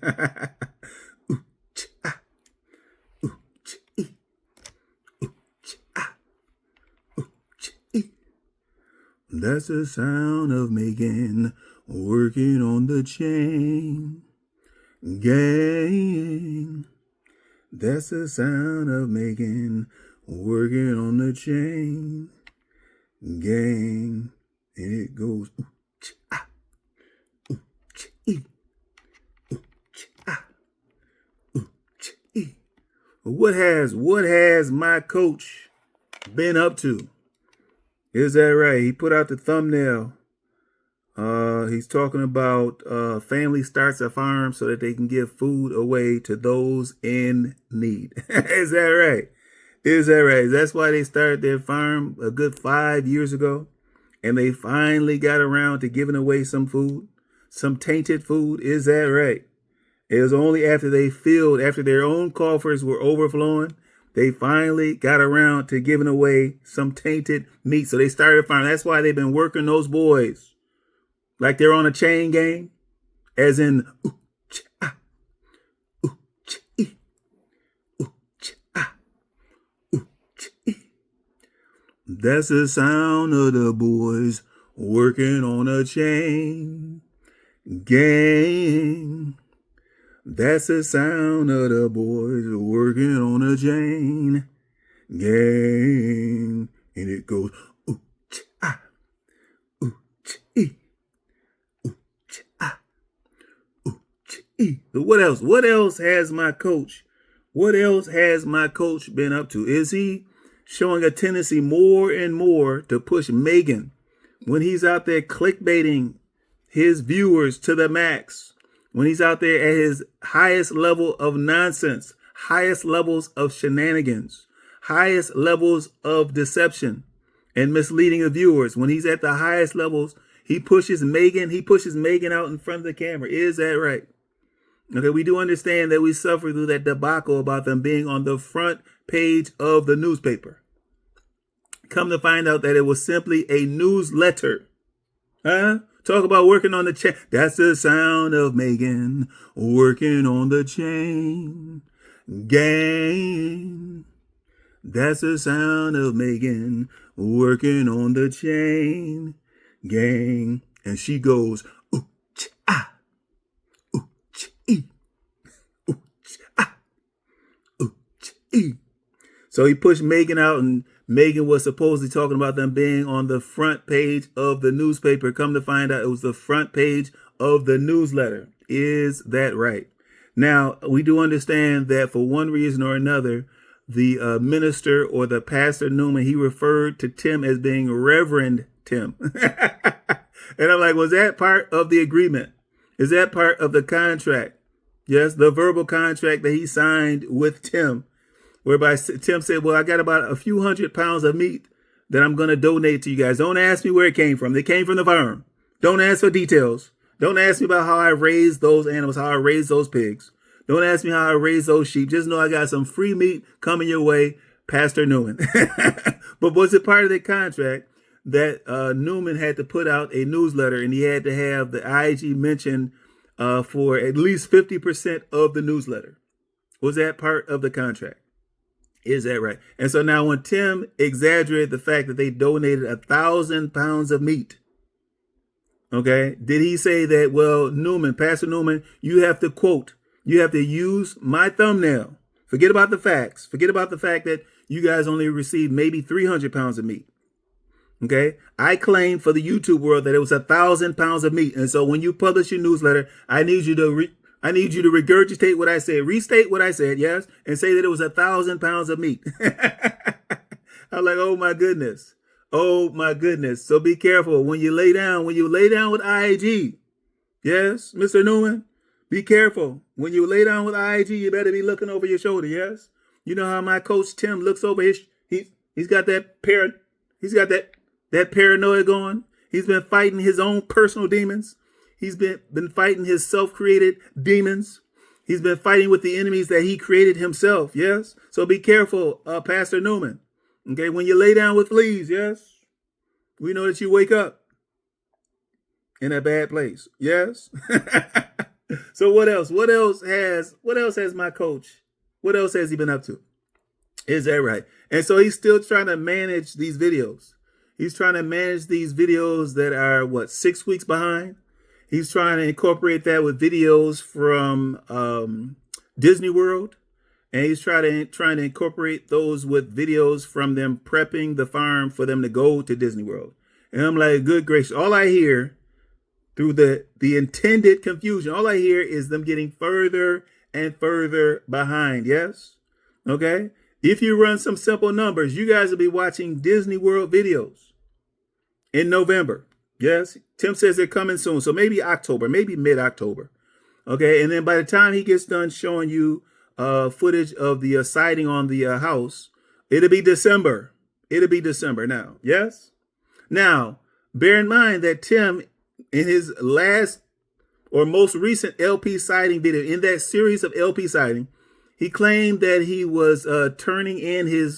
Ooh, ah, ooh, ee, ooh, ah, ooh, ee. That's the sound of Megan working on the chain gang. That's the sound of Megan working on the chain gang. And it goes ooh, ah, ooh, ee, ooh, ah, ooh, ee. What has my coach been up to? Is that right? He put out the thumbnail. He's talking about family starts a farm so that they can give food away to those in need. Is that right? Is that right? That's why they started their farm a good 5 years ago. And they finally got around to giving away some food, some tainted food. Is that right? It was only after after their own coffers were overflowing, they finally got around to giving away some tainted meat. So they started farming. That's why they've been working those boys like they're on a chain gang, as in, ooh, ah, ooh, ee, ooh, ah, ooh, ee. That's the sound of the boys working on a chain gang. That's the sound of the boys working on a chain gang. And it goes, ooh, ah, ooh, ee, ooh, ah, ooh, ee. What else? What else has my coach been up to? Is he showing a tendency more and more to push Megan when he's out there clickbaiting his viewers to the max? When he's out there at his highest level of nonsense, highest levels of shenanigans, highest levels of deception and misleading of viewers, when he's at the highest levels, he pushes Megan out in front of the camera. Is that right? Okay, we do understand that we suffer through that debacle about them being on the front page of the newspaper. Come to find out that it was simply a newsletter. Huh? Talk about working on the chain. That's the sound of Megan working on the chain gang. That's the sound of Megan working on the chain gang. And she goes, ooh, ah, ooh, ee, ooh, ah, ooh, ee. So he pushed Megan out, and Megan was supposedly talking about them being on the front page of the newspaper. Come to find out, it was the front page of the newsletter. Is that right? Now, we do understand that for one reason or another, the minister or the pastor Newman, he referred to Tim as being Reverend Tim. And I'm like, was that part of the agreement? Is that part of the contract? Yes, the verbal contract that he signed with Tim, whereby Tim said, well, I got about a few 100 pounds of meat that I'm going to donate to you guys. Don't ask me where it came from. They came from the farm. Don't ask for details. Don't ask me about how I raised those animals, how I raised those pigs. Don't ask me how I raised those sheep. Just know I got some free meat coming your way, Pastor Newman. But was it part of the contract that Newman had to put out a newsletter, and he had to have the IAG mentioned for at least 50% of the newsletter? Was that part of the contract? Is that right? And so now when Tim exaggerated the fact that they donated 1,000 pounds of meat, okay, did he say that, well, Newman, Pastor Newman, you have to use my thumbnail. Forget about the facts. Forget about the fact that you guys only received maybe 300 pounds of meat. Okay, I claim for the YouTube world that it was 1,000 pounds of meat. And so when you publish your newsletter, I need you to regurgitate what I said, restate what I said, yes, and say that it was 1,000 pounds of meat. I'm like, oh my goodness. Oh my goodness. So be careful when you lay down with IAG. Yes, Mr. Newman, be careful. When you lay down with IAG, you better be looking over your shoulder, yes? You know how my coach Tim looks over he's got that paranoia going. He's been fighting his own personal demons. He's been fighting his self-created demons. He's been fighting with the enemies that he created himself, yes? So be careful, Pastor Newman. Okay, when you lay down with fleas, yes? We know that you wake up in a bad place, yes? So what else? What else has my coach? What else has he been up to? Is that right? And so he's still trying to manage these videos. He's trying to manage these videos that are what, 6 weeks behind. He's trying to incorporate that with videos from Disney World, and he's trying to incorporate those with videos from them prepping the farm for them to go to Disney World. And I'm like, good gracious! All I hear through the intended confusion, all I hear is them getting further and further behind. Yes, okay. If you run some simple numbers, you guys will be watching Disney World videos in November. Yes, Tim says they're coming soon. So maybe October, maybe mid-October. Okay, and then by the time he gets done showing you footage of the siding on the house, it'll be December. It'll be December now. Yes? Now, bear in mind that Tim, in his last or most recent LP siding video, in that series of LP siding, he claimed that he was turning in his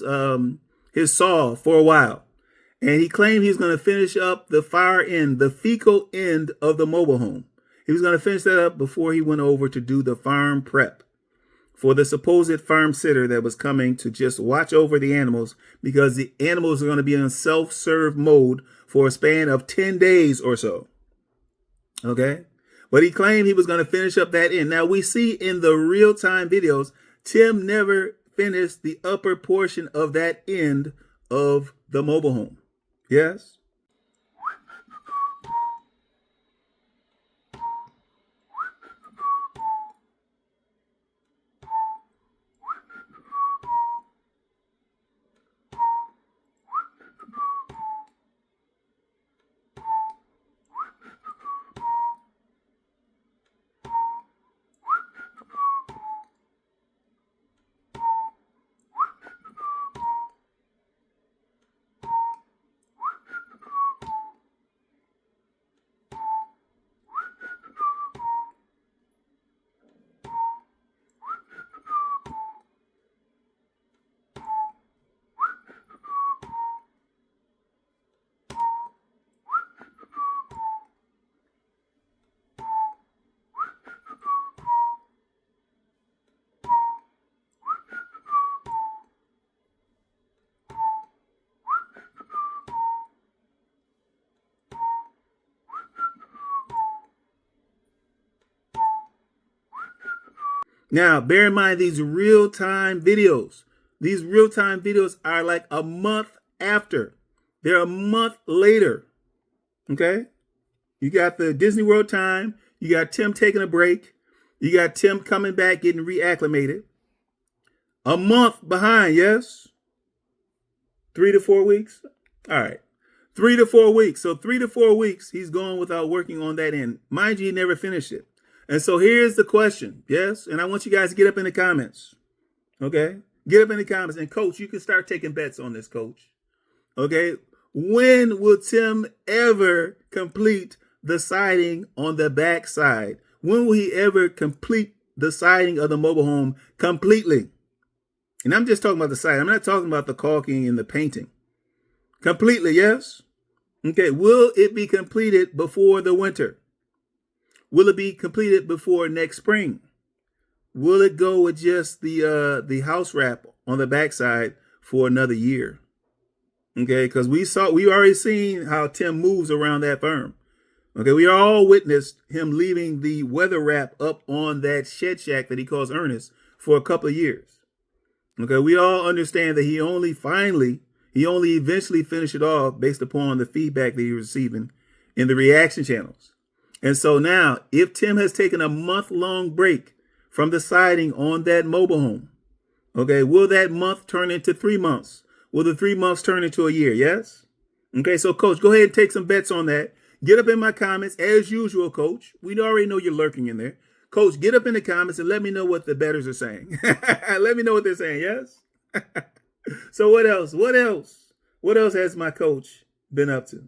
saw for a while. And he claimed he was going to finish up the far end, the fecal end of the mobile home. He was going to finish that up before he went over to do the farm prep for the supposed farm sitter that was coming to just watch over the animals, because the animals are going to be in self-serve mode for a span of 10 days or so. Okay? But he claimed he was going to finish up that end. Now, we see in the real-time videos, Tim never finished the upper portion of that end of the mobile home. Yes? Now, bear in mind these real-time videos. These real-time videos are like a month after. They're a month later. Okay? You got the Disney World time. You got Tim taking a break. You got Tim coming back, getting reacclimated. A month behind, yes? 3 to 4 weeks? All right. 3 to 4 weeks. So 3 to 4 weeks, he's gone without working on that end. Mind you, he never finished it. And so here's the question, yes? And I want you guys to get up in the comments, okay? Get up in the comments. And, Coach, you can start taking bets on this, Coach, okay? When will Tim ever complete the siding on the back side? When will he ever complete the siding of the mobile home completely? And I'm just talking about the siding. I'm not talking about the caulking and the painting. Completely, yes? Okay, will it be completed before the winter? Will it be completed before next spring? Will it go with just the house wrap on the backside for another year? Okay, because we already seen how Tim moves around that farm. Okay, we all witnessed him leaving the weather wrap up on that shed shack that he calls Ernest for a couple of years. Okay, we all understand that he only eventually finished it off based upon the feedback that he was receiving in the reaction channels. And so now, if Tim has taken a month-long break from the siding on that mobile home, okay, will that month turn into 3 months? Will the 3 months turn into a year? Yes? Okay, so, Coach, go ahead and take some bets on that. Get up in my comments, as usual, Coach. We already know you're lurking in there. Coach, get up in the comments and let me know what the bettors are saying. Let me know what they're saying, yes? So what else? What else has my coach been up to?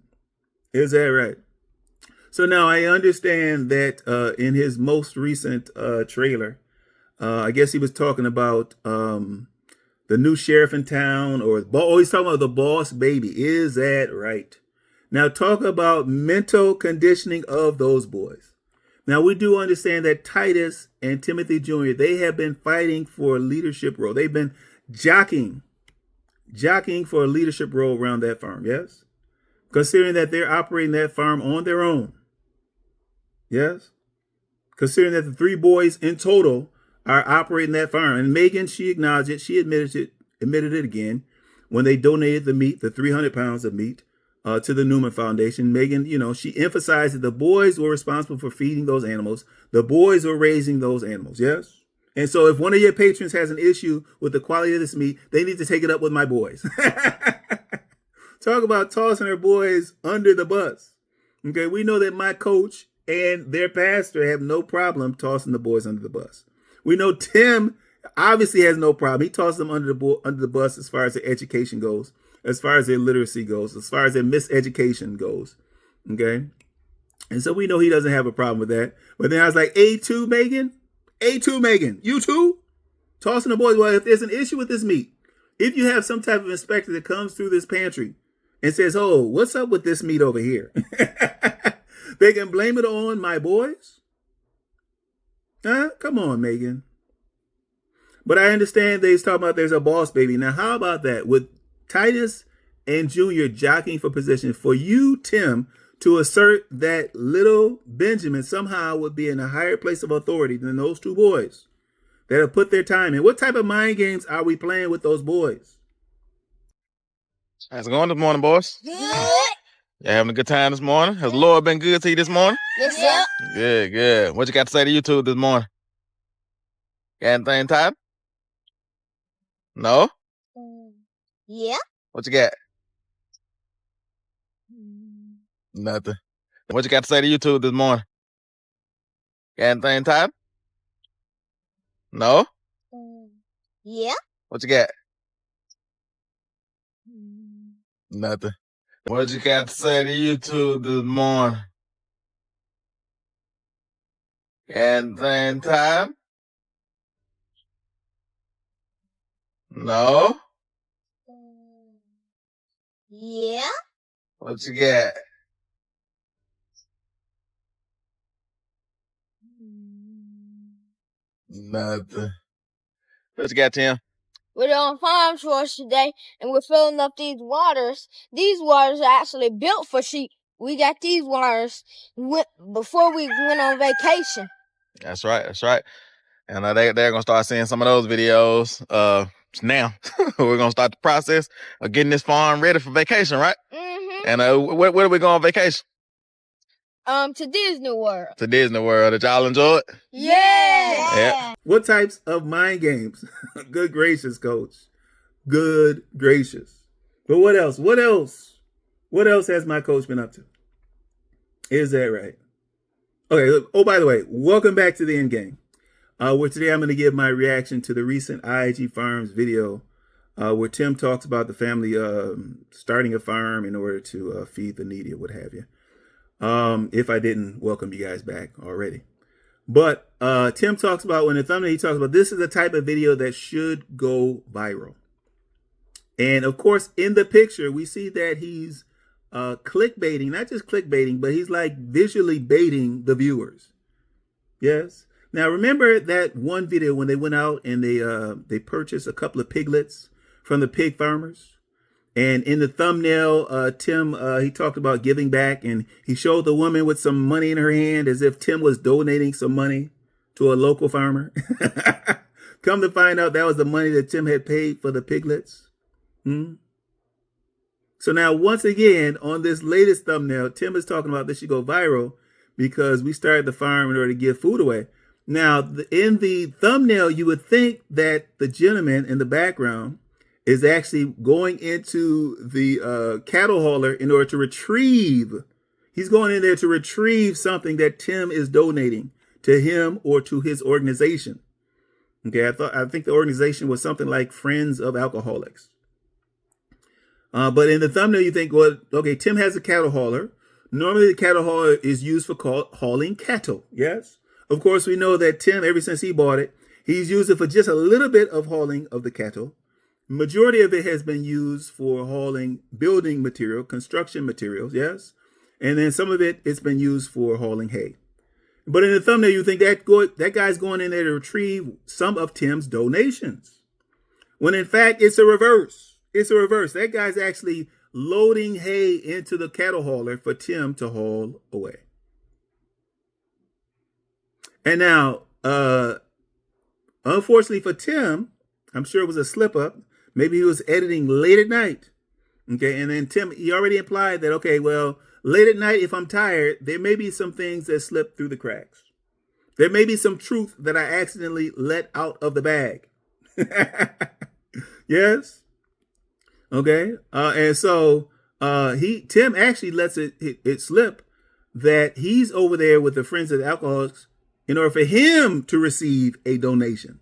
Is that right? So now I understand that in his most recent trailer, I guess he was talking about the new sheriff in town, or he's talking about the boss baby. Is that right? Now talk about mental conditioning of those boys. Now, we do understand that Titus and Timothy Jr., they have been fighting for a leadership role. They've been jockeying for a leadership role around that farm, yes? Considering that they're operating that farm on their own, yes? Considering that the three boys in total are operating that farm. And Megan, she acknowledged it. She admitted it again when they donated the meat, the 300 pounds of meat, to the Newman Foundation. Megan, she emphasized that the boys were responsible for feeding those animals. The boys were raising those animals, yes? And so if one of your patrons has an issue with the quality of this meat, they need to take it up with my boys. Talk about tossing their boys under the bus. Okay, we know that my coach and their pastor have no problem tossing the boys under the bus. We know Tim obviously has no problem. He tosses them under the bus as far as their education goes, as far as their literacy goes, as far as their miseducation goes. Okay? And so we know he doesn't have a problem with that. But then I was like, A2 Megan, you too? Tossing the boys. Well, if there's an issue with this meat, if you have some type of inspector that comes through this pantry and says, oh, what's up with this meat over here? They can blame it on my boys? Huh? Come on, Megan. But I understand they're talking about there's a boss baby. Now, how about that? With Titus and Junior jockeying for position, for you, Tim, to assert that little Benjamin somehow would be in a higher place of authority than those two boys that have put their time in. What type of mind games are we playing with those boys? How's it going this morning, boys? Good. You having a good time this morning? Has the Lord been good to you this morning? Yes, sir. Good, good. What you got to say to YouTube this morning? Got anything, Todd? No? Yeah. What you got? Nothing. What you got to say to YouTube this morning? Got anything, Todd? No? Yeah. What you got? Nothing. What you got to say to YouTube this morning? Got anything, Todd? No? Yeah. What you got? Nothing. What you got, Tim? We're doing farm chores today, and we're filling up these waters. These waters are actually built for sheep. We got these waters before we went on vacation. That's right. That's right. And they're going to start seeing some of those videos now. We're going to start the process of getting this farm ready for vacation, right? Mm-hmm. And where are we going on vacation? To Disney World. To Disney World. Did y'all enjoy it? Yeah. Yeah. What types of mind games? Good gracious, coach. Good gracious. But what else? What else has my coach been up to? Is that right? Okay. Oh, by the way, welcome back to the end game. Where today I'm going to give my reaction to the recent IAG Farms video where Tim talks about the family starting a farm in order to feed the needy or what have you. If I didn't welcome you guys back already. But Tim talks about, when the thumbnail, he talks about this is the type of video that should go viral. And of course, in the picture, we see that he's clickbaiting, not just clickbaiting, but he's like visually baiting the viewers. Yes. Now, remember that one video when they went out and they purchased a couple of piglets from the pig farmers? And in the thumbnail, Tim, he talked about giving back, and he showed the woman with some money in her hand as if Tim was donating some money to a local farmer. Come to find out that was the money that Tim had paid for the piglets. So now, once again, on this latest thumbnail, Tim is talking about this should go viral because we started the farm in order to give food away. Now, in the thumbnail, you would think that the gentleman in the background is actually going into the cattle hauler in order to retrieve. He's going in there to retrieve something that Tim is donating to him or to his organization. Okay, I think the organization was something like Friends of Alcoholics. But in the thumbnail, you think, well, okay, Tim has a cattle hauler. Normally, the cattle hauler is used for hauling cattle. Yes. Of course, we know that Tim, ever since he bought it, he's used it for just a little bit of hauling of the cattle. Majority of it has been used for hauling building material, construction materials, yes? And then some of it's been used for hauling hay. But in the thumbnail, you think that guy's going in there to retrieve some of Tim's donations. When in fact, it's a reverse. It's a reverse. That guy's actually loading hay into the cattle hauler for Tim to haul away. And now, unfortunately for Tim, I'm sure it was a slip up. Maybe he was editing late at night. Okay, and then Tim, he already implied that, okay, well, late at night, if I'm tired, there may be some things that slip through the cracks. There may be some truth that I accidentally let out of the bag. Yes. Okay. And so Tim actually lets it slip that he's over there with the Friends of the Alcoholics in order for him to receive a donation.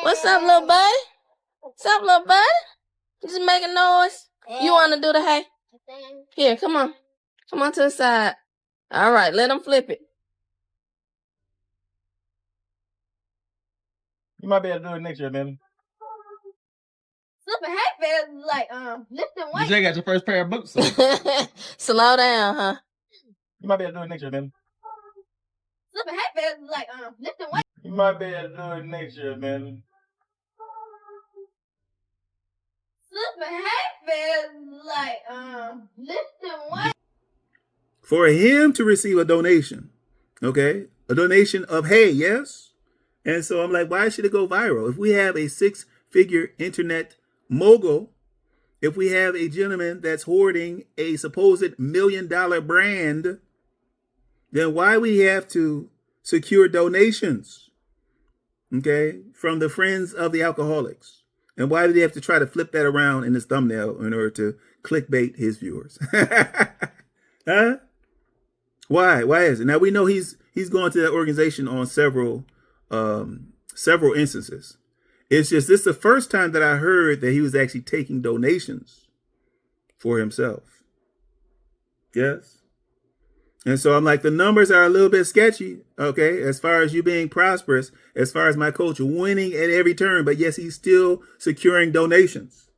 What's up, little buddy? What's up, little buddy? You just making noise? You want to do the hay? Here, come on. Come on to the side. All right, let him flip it. You might be able to do it next year, man. Flipping hay feels like lifting You weights. just got your first pair of boots. So. Slow down, huh? You might be able to do it next year, man. Flipping hay feels like lifting weights. You might be able to do it next year, man. Flipping hay feels like lifting weights. For him to receive a donation, okay, a donation of hay, yes. And so I'm like, why should it go viral? If we have a 6-figure internet mogul, if we have a gentleman that's hoarding a supposed $1 million brand, then why we have to secure donations, okay, from the Friends of the Alcoholics? And why did he have to try to flip that around in his thumbnail in order to clickbait his viewers? Huh? Why? Why is it? Now we know he's gone to that organization on several instances. It's just this is the first time that I heard that he was actually taking donations for himself. Yes. And so I'm like, the numbers are a little bit sketchy, okay, as far as you being prosperous, as far as my coach winning at every turn, but yes, he's still securing donations.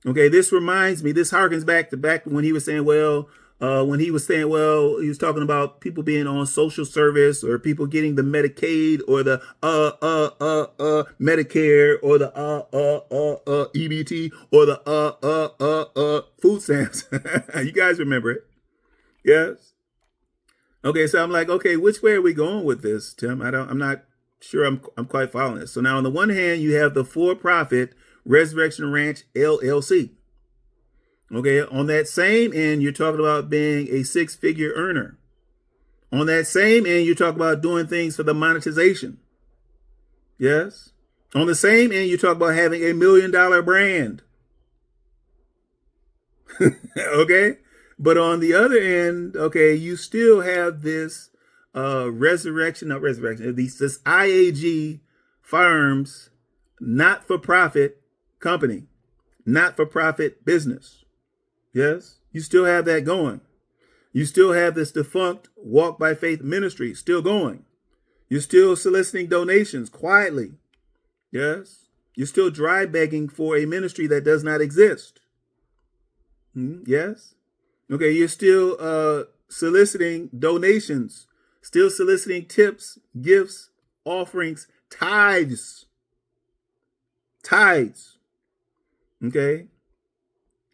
Okay, this reminds me, this harkens back to when he was saying, he was talking about people being on social service or people getting the Medicaid or the Medicare or the EBT or the food stamps. You guys remember it? Yes. Okay, so I'm like, okay, which way are we going with this, Tim? I'm not sure I'm quite following this. So now on the one hand, you have the for-profit Resurrection Ranch LLC. Okay, on that same end, you're talking about being a 6-figure earner. On that same end, you talk about doing things for the monetization. Yes. On the same end, you talk about having $1 million brand. Okay. But on the other end, okay, you still have this this IAG Farms not-for-profit company, not-for-profit business. Yes, you still have that going. You still have this defunct Walk by Faith ministry still going. You're still soliciting donations quietly. Yes, you're still dry begging for a ministry that does not exist. Yes. Okay, you're still soliciting donations, still soliciting tips, gifts, offerings, tithes. Okay,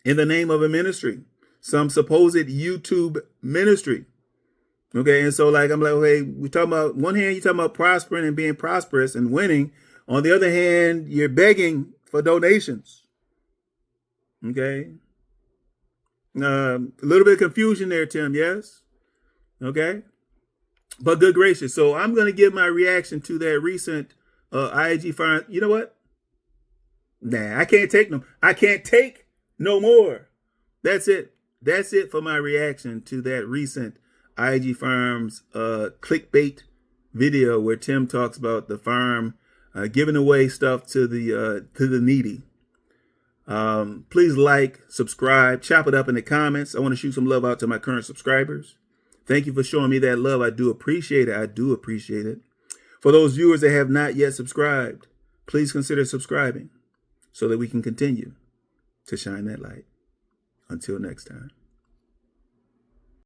in the name of a ministry, some supposed YouTube ministry. Okay, and so I'm like, okay, we talking about one hand, you're talking about prospering and being prosperous and winning. On the other hand, you're begging for donations. Okay. A little bit of confusion there, Tim. Yes. Okay. But good gracious. So I'm going to give my reaction to that recent IAG Farms. You know what? Nah, I can't take no more. That's it. That's it for my reaction to that recent IAG Farms clickbait video where Tim talks about the farm giving away stuff to the needy. Please like, subscribe, chop it up in the comments. I want to shoot some love out to my current subscribers. Thank you for showing me that love. I do appreciate it. I do appreciate it. For those viewers that have not yet subscribed, please consider subscribing so that we can continue to shine that light. Until next time.